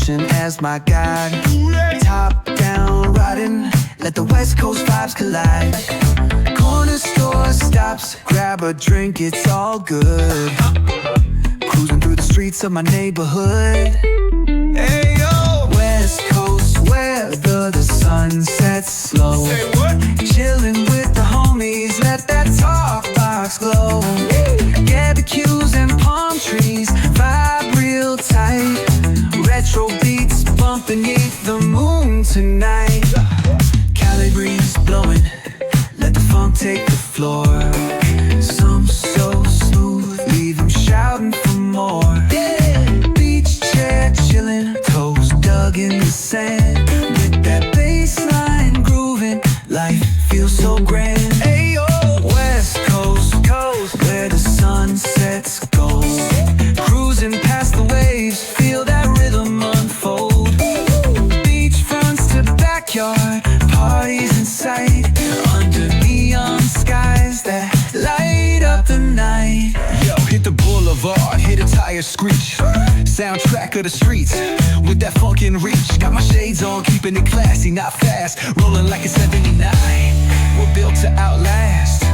ocean as my guide. Top down riding, let the West Coast vibes collide. Corner store stops, grab a drink, it's all good. Cruising through the streets of my neighborhood. Hey yo! West Coast weather, the sun sets slow. Say what? Chilling with the homies, let that talk box glow. Barbecues and palm trees, vibe real tight. Retro beats bumping beneath the moon tonight. Cali breeze blowing, let the funk take the floor. Some so smooth, leave them shouting for more. Beach chair chilling, toes dug in the sand. With that bass line grooving, life feels so grand. Ayo, West Coast, where the sun sets gold. Cruising past the waves, feel that rhythm unfold. Beach fronts to backyard, parties in sight. Under neon skies that light up the night. Yo, hit the boulevard, hit a tire screech. Soundtrack of the streets, with that funkin' reach. Got my shades on, keeping it classy, not fast. Rolling like a 79, we're built to outlast.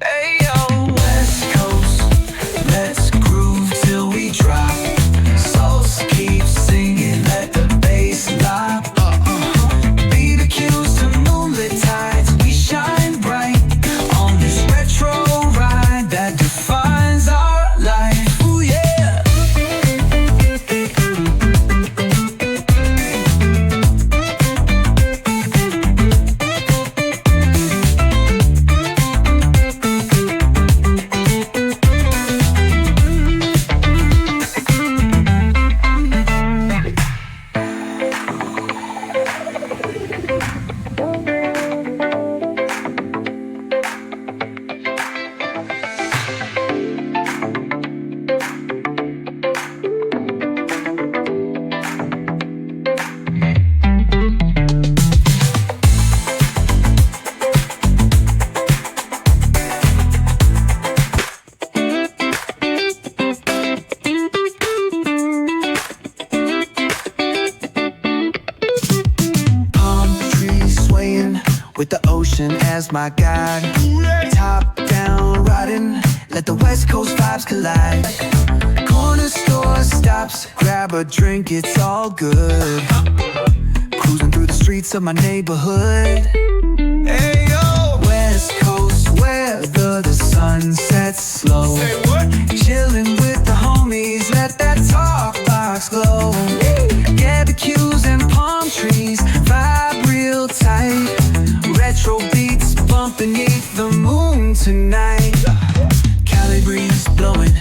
Hey yo, West Coast, let's groove till we drop. Souls keep singing, let the bass lop. Be the cues to moonlit tides, we shine bright on this retro ride that defines our life. Ooh yeah. With the ocean as my guide. Top down riding, let the West Coast vibes collide. Corner store stops, grab a drink, it's all good. Cruising through the streets of my neighborhood. Hey yo! West Coast weather, the sun sets slow. Say what? Chilling with the homies, let that talk box glow. Barbecues and palm trees, vibe real tight. Retro beats bumping beneath the moon tonight. Cali breeze blowing,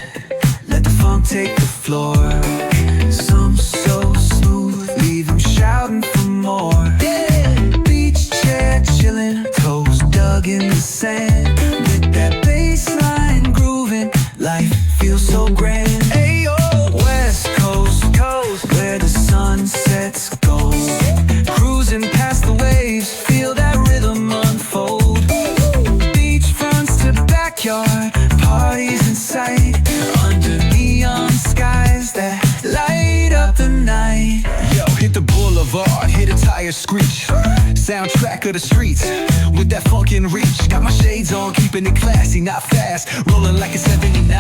let the funk take the floor. Some so smooth, leave them shouting for more. Beach chair chilling, toes dug in the sand. With that bass line grooving, life feels so grand. Ayo, West Coast, where the sun sets gold. Cruising past the waves, feel that rhythm unfold. Beach fronts to backyard, parties in sight. Under neon skies that light up the night. Yo, hit the boulevard, hit a tire screech. Soundtrack of the streets, with that funkin' reach. Got my shades on, keeping it classy, not fast. Rolling like a 79,